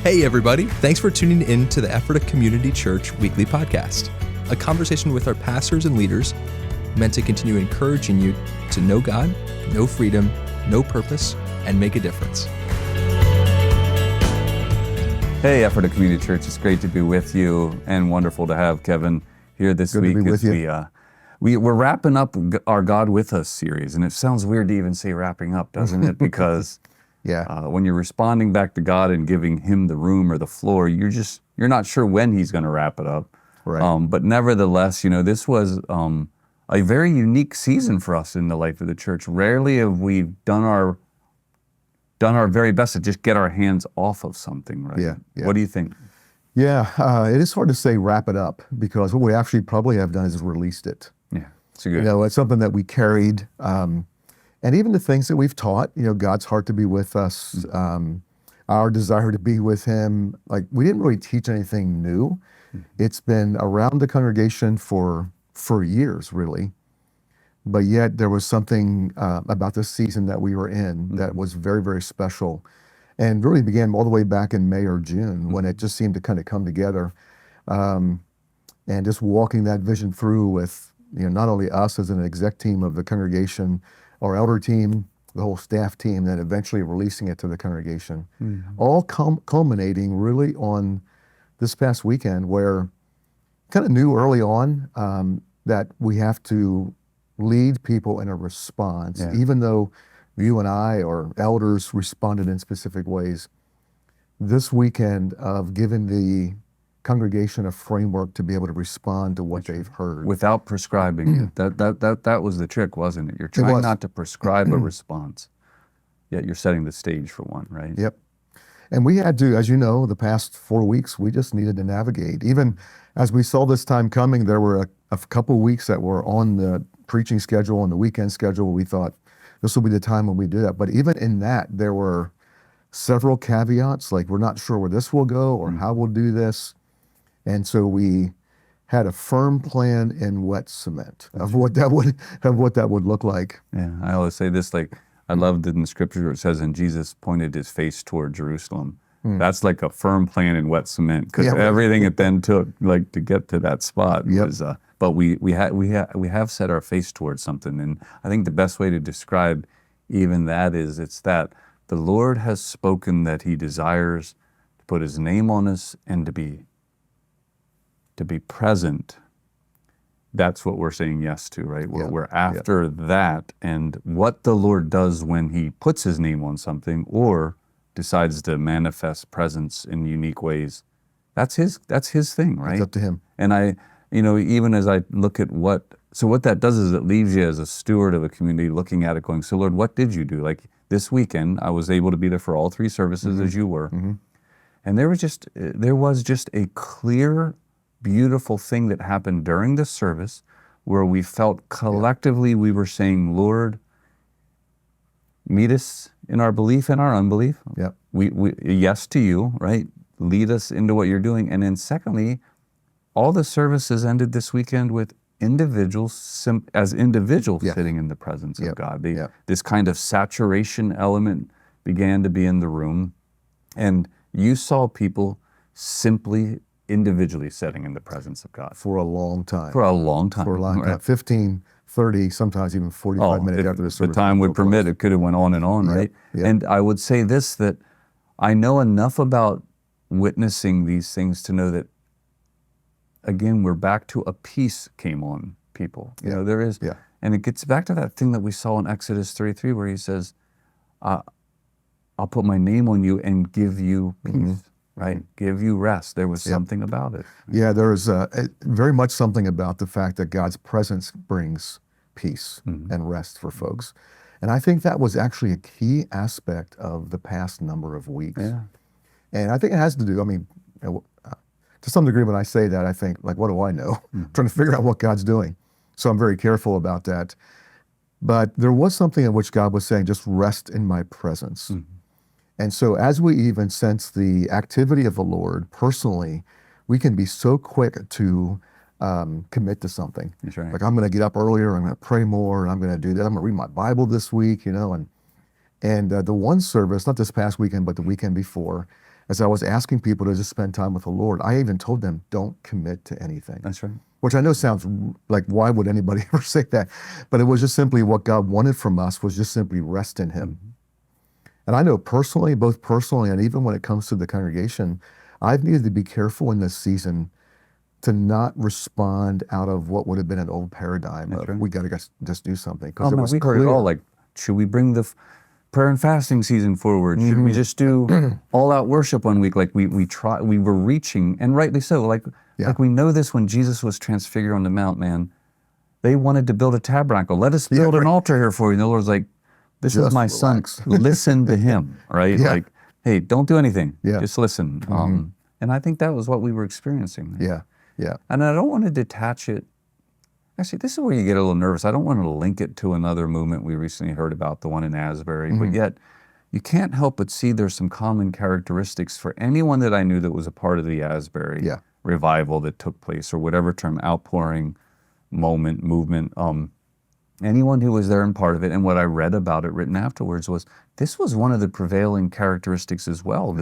Hey everybody, thanks for tuning in to the Ephrata Community Church weekly podcast, a conversation with our pastors and leaders meant to continue encouraging you to know God, know freedom, know purpose, and make a difference. Hey Ephrata Community Church, it's great to be with you and wonderful to have Kevin here this week. Good to be with you. We're wrapping up our God With Us series, and it sounds weird to even say wrapping up, doesn't it? Because when you're responding back to God and giving Him the room or the floor, you're not sure when He's going to wrap it up. Right. But nevertheless, this was a very unique season for us in the life of the church. Rarely have we done our very best to just get our hands off of something, right? Yeah. What do you think? Yeah, it is hard to say wrap it up, because what we actually probably have done is released it. Yeah, it's a good. It's something that we carried, and even the things that we've taught, God's heart to be with us, our desire to be with Him. Like, we didn't really teach anything new. It's been around the congregation for years, really. But yet there was something about the season that we were in that was very, very special, and really began all the way back in May or June when it just seemed to kind of come together, and just walking that vision through with not only us as an exec team of the congregation, our elder team, the whole staff team, then eventually releasing it to the congregation, all culminating really on this past weekend, where kind of knew early on that we have to lead people in a response, even though you and I or elders responded in specific ways. This weekend of giving the congregation a framework to be able to respond to what they've heard. Without prescribing it. That was the trick, wasn't it? You're trying not to prescribe a response, yet you're setting the stage for one, right? Yep. And we had to, as you know, the past 4 weeks, we just needed to navigate. Even as we saw this time coming, there were a couple weeks that were on the preaching schedule and the weekend schedule. We thought this will be the time when we do that. But even in that, there were several caveats, like we're not sure where this will go or how we'll do this. And so we had a firm plan in wet cement of what that would look like. Yeah, I always say this, like, I loved it in the scripture where it says, and Jesus pointed His face toward Jerusalem. That's like a firm plan in wet cement, because everything it then took, like, to get to that spot was. But we have set our face towards something, and I think the best way to describe even that is it's that the Lord has spoken that He desires to put His name on us and to be present. That's what we're saying yes to, right? We're after that, and what the Lord does when He puts His name on something or decides to manifest presence in unique ways, that's His thing, right? It's up to Him. And even as I look at what that does is it leaves you as a steward of a community looking at it going, so Lord, what did you do? Like this weekend, I was able to be there for all 3 services as you were. And there was just a clear, beautiful thing that happened during the service where we felt collectively we were saying, Lord, meet us in our belief and our unbelief. We yes to you, right? Lead us into what you're doing. And then secondly, all the services ended this weekend with individuals sitting in the presence of God. This kind of saturation element began to be in the room, and you saw people simply individually sitting in the presence of God. For a long time. Right. 15, 30, sometimes even 45 minutes after the service. The time would permit, it could have went on and on, right? And I would say this, that I know enough about witnessing these things to know that, again, we're back to a peace came on people. There is, and it gets back to that thing that we saw in Exodus 33 where He says, I'll put my name on you and give you peace. Right? Give you rest. There was something about it. Yeah, there is very much something about the fact that God's presence brings peace and rest for folks. And I think that was actually a key aspect of the past number of weeks. And I think it has to do, to some degree when I say that, I think, like, what do I know? I'm trying to figure out what God's doing. So I'm very careful about that. But there was something in which God was saying, just rest in my presence. And so as we even sense the activity of the Lord personally, we can be so quick to commit to something. That's right. Like, I'm going to get up earlier, I'm going to pray more, and I'm going to do that. I'm going to read my Bible this week, and the one service, not this past weekend, but the weekend before, as I was asking people to just spend time with the Lord, I even told them, don't commit to anything. That's right. Which I know sounds like, why would anybody ever say that? But it was just simply what God wanted from us was just simply rest in him. And I know personally, both personally and even when it comes to the congregation, I've needed to be careful in this season to not respond out of what would have been an old paradigm of, we got to just do something. Because it was we heard it all, like, should we bring the prayer and fasting season forward? Should we just do all-out worship one week? Like we were reaching, and rightly so. Like we know this when Jesus was transfigured on the mount, man. They wanted to build a tabernacle. Let us build an altar here for you. And the Lord's like, this is my son. Listen to him, right? Like, hey, don't do anything. Just listen. And I think that was what we were experiencing. Yeah. And I don't want to detach it. Actually, this is where you get a little nervous. I don't want to link it to another movement we recently heard about, the one in Asberry, but yet you can't help but see there's some common characteristics for anyone that I knew that was a part of the Asberry revival that took place, or whatever term, outpouring, movement. Anyone who was there and part of it, and what I read about it written afterwards was, this was one of the prevailing characteristics as well.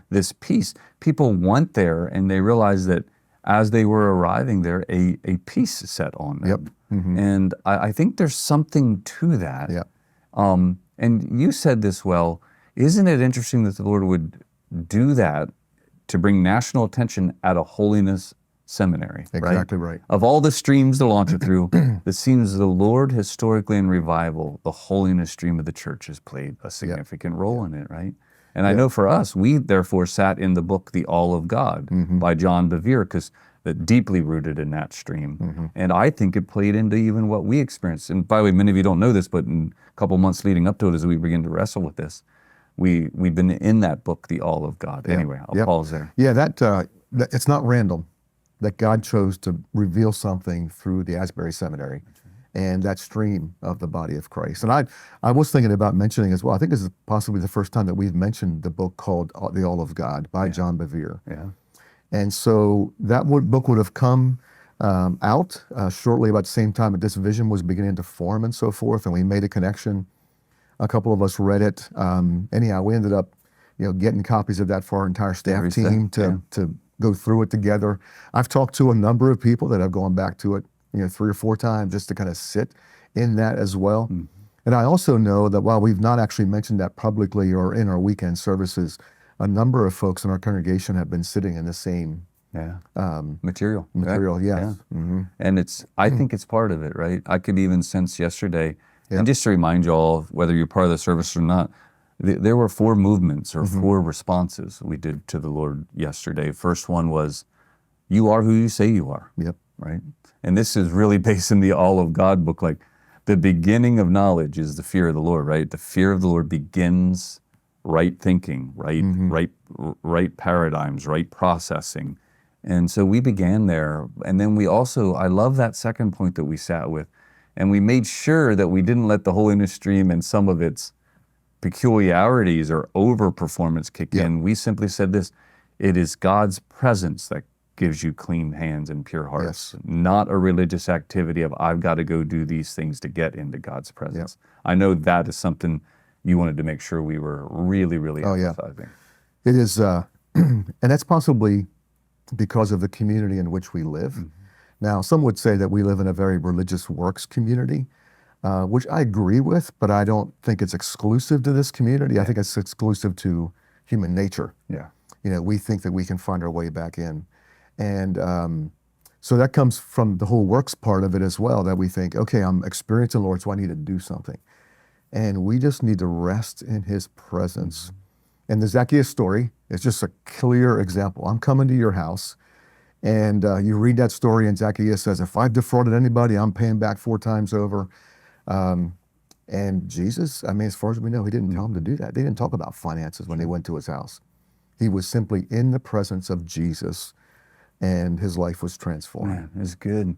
This peace. People went there and they realized that as they were arriving there, a peace set on them. And I think there's something to that. And you said this well, isn't it interesting that the Lord would do that to bring national attention at a holiness seminary? Exactly right. Of all the streams to launch it through, it seems the Lord historically in revival, the holiness stream of the church has played a significant role in it, right? And I know for us, we therefore sat in the book, The All of God by John Bevere, because that deeply rooted in that stream. And I think it played into even what we experienced. And by the way, many of you don't know this, but in a couple months leading up to it, as we begin to wrestle with this, we've been in that book, The All of God. Anyway, I'll pause there. Yeah, that it's not random that God chose to reveal something through the Asberry Seminary and that stream of the body of Christ. And I was thinking about mentioning as well, I think this is possibly the first time that we've mentioned the book called The All of God by John Bevere. And so that book would have come out shortly about the same time that this vision was beginning to form and so forth, and we made a connection. A couple of us read it. Anyhow, we ended up getting copies of that for our entire staff team to go through it together. I've talked to a number of people that have gone back to it 3 or 4 times just to kind of sit in that as well. And I also know that while we've not actually mentioned that publicly or in our weekend services, a number of folks in our congregation have been sitting in the same material. Yes. And I think it's part of it, right? I could even sense yesterday, and just to remind you all, whether you're part of the service or not, there were 4 movements or 4 responses we did to the Lord yesterday. First one was, you are who you say you are. Right? And this is really based in the All of God book. Like, the beginning of knowledge is the fear of the Lord, right? The fear of the Lord begins right thinking, right paradigms, right processing. And so we began there. And then we also, I love that second point that we sat with, and we made sure that we didn't let the holiness stream and some of its peculiarities or overperformance kick in. We simply said this: it is God's presence that gives you clean hands and pure hearts, not a religious activity of, I've got to go do these things to get into God's presence. I know that is something you wanted to make sure we were really, really emphasizing. It is, and that's possibly because of the community in which we live. Now, some would say that we live in a very religious works community, which I agree with, but I don't think it's exclusive to this community. I think it's exclusive to human nature. We think that we can find our way back in. And so that comes from the whole works part of it as well, that we think, okay, I'm experiencing the Lord, so I need to do something. And we just need to rest in his presence. And the Zacchaeus story is just a clear example. I'm coming to your house, and you read that story, and Zacchaeus says, if I've defrauded anybody, I'm paying back 4 times over. And Jesus, as far as we know, he didn't tell him to do that. They didn't talk about finances when they went to his house. He was simply in the presence of Jesus, and his life was transformed. Man, it's good.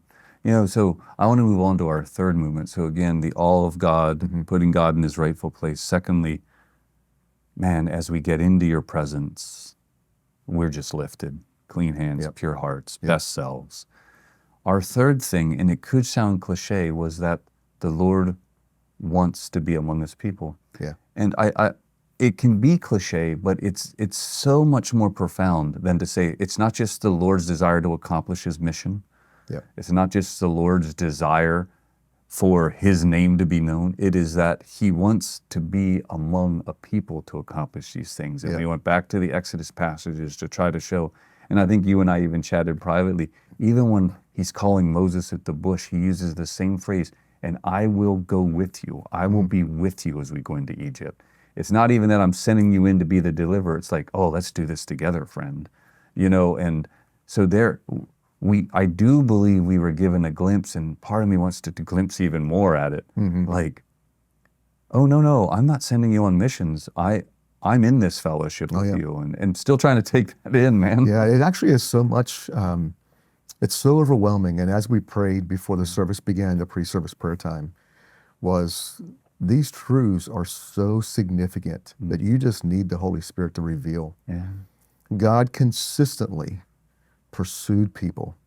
So I want to move on to our third movement. So again, the all of God, putting God in his rightful place. Secondly, man, as we get into your presence, we're just lifted. Clean hands, pure hearts, best selves. Our third thing, and it could sound cliche, was that the Lord wants to be among his people. And it can be cliche, but it's so much more profound than to say it's not just the Lord's desire to accomplish his mission. Yeah. It's not just the Lord's desire for his name to be known. It is that he wants to be among a people to accomplish these things. And we went back to the Exodus passages to try to show, and I think you and I even chatted privately, even when he's calling Moses at the bush, he uses the same phrase, and I will go with you. I will be with you as we go into Egypt. It's not even that I'm sending you in to be the deliverer. It's like, oh, let's do this together, friend. You know, and so I do believe we were given a glimpse, and part of me wants to glimpse even more at it. Like, oh, no, I'm not sending you on missions. I'm in this fellowship with you, and still trying to take that in, man. Yeah, it actually is so much, it's so overwhelming. And as we prayed before the service began, the pre-service prayer time, was these truths are so significant that you just need the Holy Spirit to reveal. Yeah. God consistently pursued people.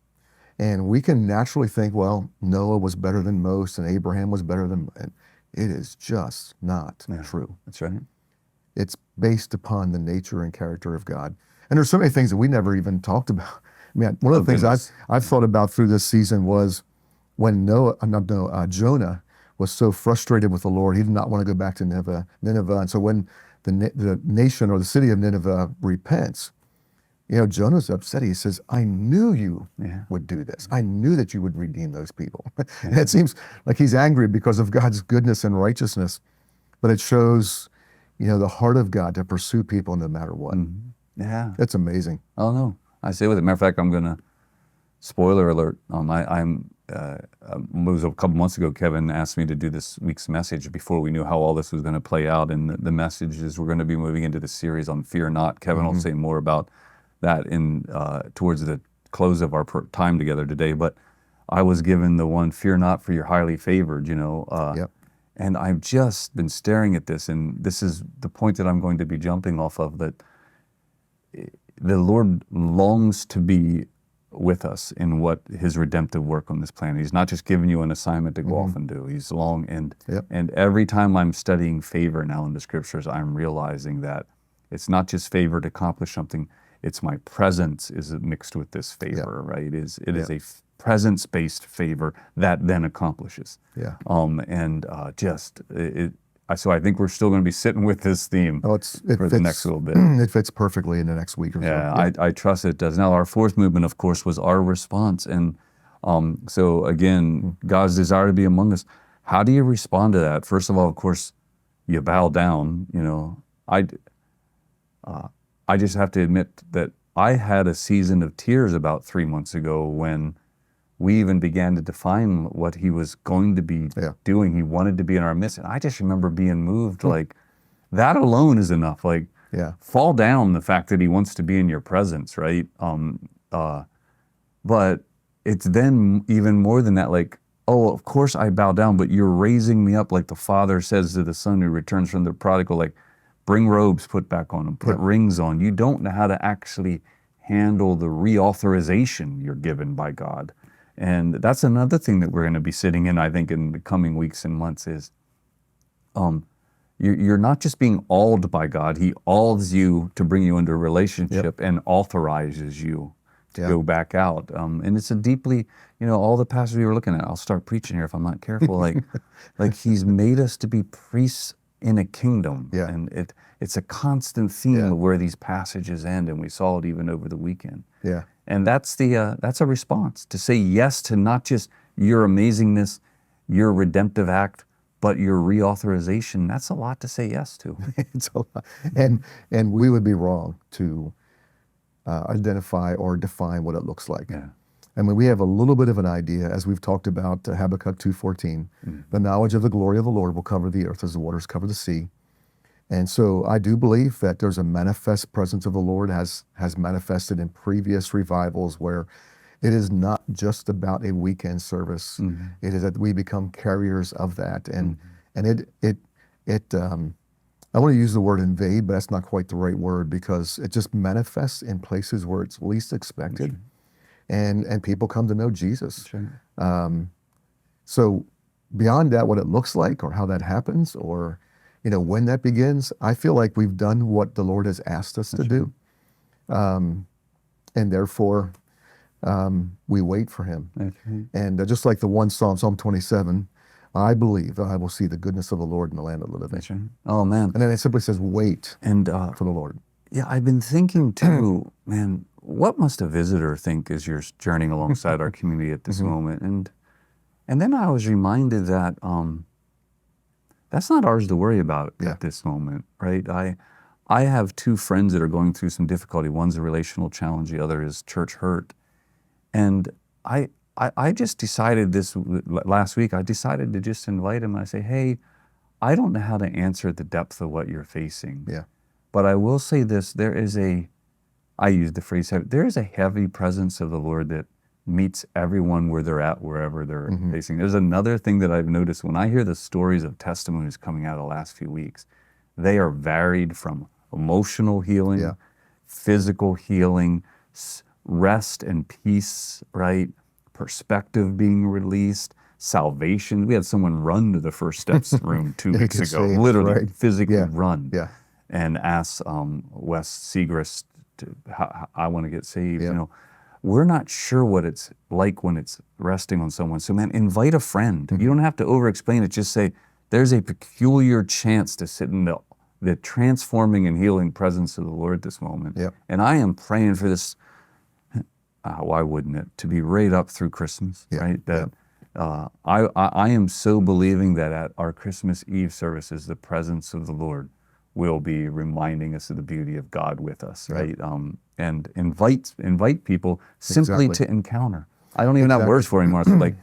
And we can naturally think, well, Noah was better than most and Abraham was better than, and it is just not true. That's right. It's based upon the nature and character of God. And there's so many things that we never even talked about. I mean, one of the things I've thought about through this season was when Jonah was so frustrated with the Lord, he did not want to go back to Nineveh. And so when the nation or the city of Nineveh repents, you know, Jonah's upset. He says, I knew you would do this. I knew that you would redeem those people. And it seems like he's angry because of God's goodness and righteousness, but it shows, you know, the heart of God to pursue people no matter what. Yeah. It's amazing. Oh, no. I say with it. Matter of fact, I'm going to, spoiler alert, it was a couple months ago, Kevin asked me to do this week's message before we knew how all this was going to play out. And the message is we're going to be moving into the series on fear not. Kevin will say more about that in towards the close of our time together today. But I was given the one, fear not, for you're highly favored, you know. And I've just been staring at this, and this is the point that I'm going to be jumping off of, that the Lord longs to be with us in what his redemptive work on this planet. He's not just giving you an assignment to go off and do. He's and every time I'm studying favor now in the scriptures, I'm realizing that it's not just favor to accomplish something, it's my presence is mixed with this favor, right? It is a presence-based favor that then accomplishes. So I think we're still going to be sitting with this theme for the next little bit. It fits perfectly in the next week or so. I trust it does. Now, our fourth movement, of course, was our response. And so again, God's desire to be among us. How do you respond to that? First of all, of course, you bow down. You know, I just have to admit that I had a season of tears about 3 months ago when we even began to define what he was going to be doing. He wanted to be in our midst. And I just remember being moved, like, that alone is enough. Like, fall down the fact that he wants to be in your presence, right? But it's then even more than that, like, oh, of course I bow down, but you're raising me up, like the father says to the son who returns from the prodigal, like, bring robes, put back on them, put rings on. You don't know how to actually handle the reauthorization you're given by God. And that's another thing that we're going to be sitting in, I think, in the coming weeks and months is you're not just being awed by God. He awes you to bring you into a relationship and authorizes you to go back out. And it's a deeply, you know, all the passages we were looking at, I'll start preaching here if I'm not careful, like he's made us to be priests in a kingdom. And it's a constant theme of where these passages end, and we saw it even over the weekend. And that's a response to say yes to not just your amazingness, your redemptive act, but your reauthorization. That's a lot to say yes to. It's a lot. And we would be wrong to identify or define what it looks like. I mean, we have a little bit of an idea, as we've talked about Habakkuk 2:14. The knowledge of the glory of the Lord will cover the earth as the waters cover the sea. And so I do believe that there's a manifest presence of the Lord has manifested in previous revivals where it is not just about a weekend service. It is that we become carriers of that. And I want to use the word invade, but that's not quite the right word, because it just manifests in places where it's least expected. And people come to know Jesus. So beyond that, what it looks like or how that happens, or when that begins, I feel like we've done what the Lord has asked us to do. And therefore, we wait for him. And just like the one Psalm 27, I believe that I will see the goodness of the Lord in the land of the living. Oh, man. And then it simply says, wait for the Lord. Yeah, I've been thinking too, man, what must a visitor think as you're journeying alongside our community at this moment? And then I was reminded that that's not ours to worry about at this moment, right? I have two friends that are going through some difficulty. One's a relational challenge, the other is church hurt. And I just decided last week, I decided to just invite him. I say, hey, I don't know how to answer the depth of what you're facing. Yeah. But I will say this, I use the phrase, there is a heavy presence of the Lord that meets everyone where they're at, wherever they're facing. There's another thing that I've noticed when I hear the stories of testimonies coming out of the last few weeks, they are varied from emotional healing, physical healing, rest and peace, right? Perspective being released, salvation. We had someone run to the First Steps room 2 weeks ago, literally physically run, and ask Wes Segrist, I want to get saved. We're not sure what it's like when it's resting on someone. So man, invite a friend. You don't have to over-explain it. Just say, there's a peculiar chance to sit in the transforming and healing presence of the Lord this moment. And I am praying for this, why wouldn't it, to be right up through Christmas, right? That I am so believing that at our Christmas Eve services, the presence of the Lord will be reminding us of the beauty of God with us, right? And invite people simply to encounter. I don't even have words for anymore. It's like,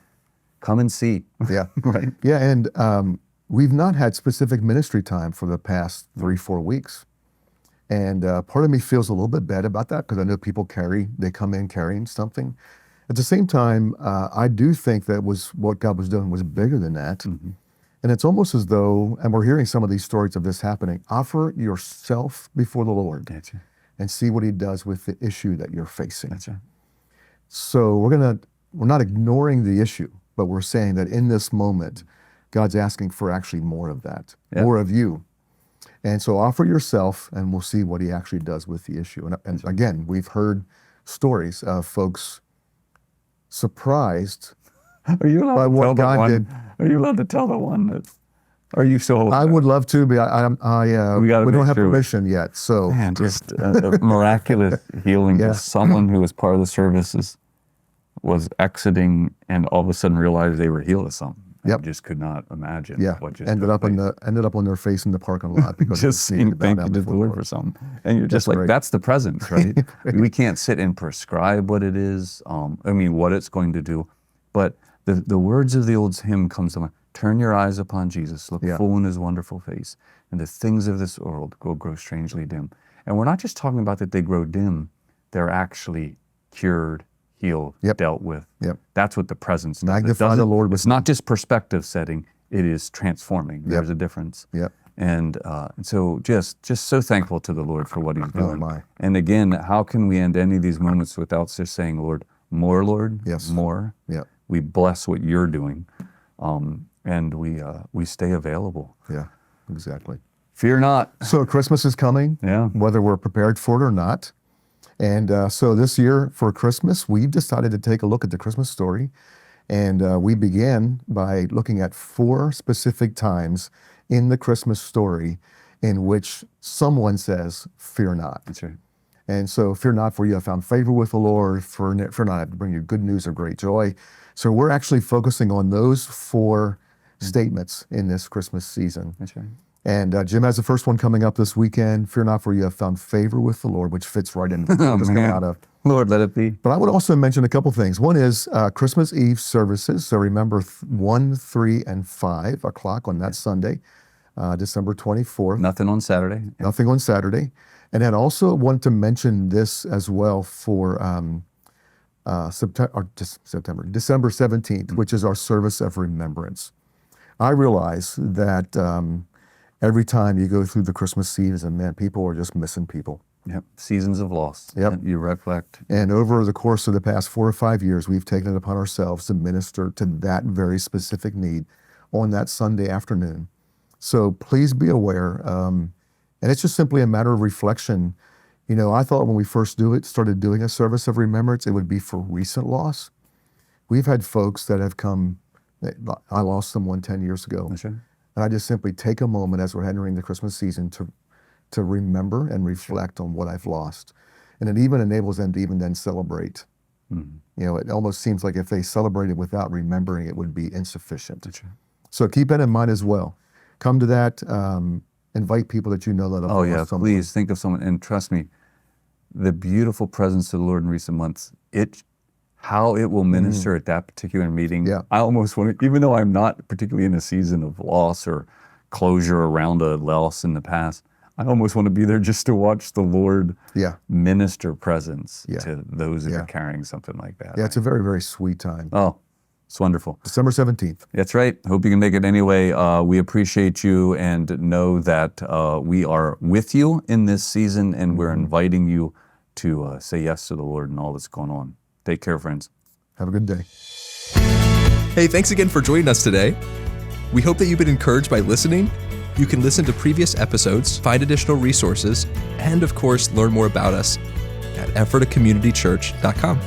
come and see. Right. Yeah, and we've not had specific ministry time for the past 3-4 weeks. And part of me feels a little bit bad about that because I know people they come in carrying something. At the same time, I do think that what God was doing was bigger than that. And it's almost as though, and we're hearing some of these stories of this happening, offer yourself before the Lord and see what he does with the issue that you're facing. So we're not ignoring the issue, but we're saying that in this moment, God's asking for actually more of that, more of you. And so offer yourself and we'll see what he actually does with the issue. And again, we've heard stories of folks surprised Are you allowed by to what tell God the one? did. Are you allowed to tell the one that? Are you so? I would love to, but we don't have permission yet. So man, just a miraculous healing. Just someone who was part of the services was exiting and all of a sudden realized they were healed of something. I just could not imagine. What just ended up on their face in the parking lot because just saying thank you to the Lord for something. And you're just like, that's the presence, right? We can't sit and prescribe what it is. What it's going to do, but the words of the old hymn comes to mind. Turn your eyes upon Jesus, look full in his wonderful face, and the things of this world will grow strangely dim. And we're not just talking about that they grow dim, they're actually cured, healed, dealt with. That's what the presence does. Magnify the Lord. It's not just perspective setting, it is transforming. There's a difference. And so just so thankful to the Lord for what he's doing. And again, how can we end any of these moments without just saying, Lord, more, Lord, more. We bless what you're doing. And we stay available. Exactly. Fear not. So Christmas is coming, whether we're prepared for it or not. And so this year for Christmas, we decided to take a look at the Christmas story. And we began by looking at 4 specific times in the Christmas story in which someone says, fear not. That's right. And so fear not, for you have found favor with the Lord, fear not, I have to bring you good news of great joy. So we're actually focusing on those 4 statements in this Christmas season. That's right. And Jim has the first one coming up this weekend. Fear not, for you have found favor with the Lord, which fits right into what just come out of. Lord, let it be. But I would also mention a couple things. One is Christmas Eve services. So remember 1, 3, and 5 o'clock on that Sunday, December 24th. Nothing on Saturday. Nothing on Saturday. And then also want to mention this as well for December 17th, which is our service of remembrance. I realize that every time you go through the Christmas season, man, people are just missing people. Seasons of loss. You reflect. And over the course of the past 4 or 5 years, we've taken it upon ourselves to minister to that very specific need on that Sunday afternoon. So please be aware. And it's just simply a matter of reflection. You know, I thought when we first started doing a service of remembrance, it would be for recent loss. We've had folks that have come, I lost someone 10 years ago. Sure. And I just simply take a moment as we're entering the Christmas season to remember and reflect on what I've lost. And it even enables them to even then celebrate. You know, it almost seems like if they celebrated without remembering, it would be insufficient. Sure. So keep that in mind as well. Come to that, invite people that you know that have Oh yeah, lost someone. please think of someone, and trust me, the beautiful presence of the Lord in recent months, how it will minister at that particular meeting. Yeah. I almost want to, even though I'm not particularly in a season of loss or closure around a loss in the past, I almost want to be there just to watch the Lord minister presence to those that are carrying something like that. Yeah, it's a very, very sweet time. Oh, it's wonderful. December 17th. That's right. Hope you can make it anyway. We appreciate you and know that we are with you in this season, and we're inviting you to say yes to the Lord and all that's going on. Take care, friends. Have a good day. Hey, thanks again for joining us today. We hope that you've been encouraged by listening. You can listen to previous episodes, find additional resources, and of course, learn more about us at EphphathaCommunityChurch.com.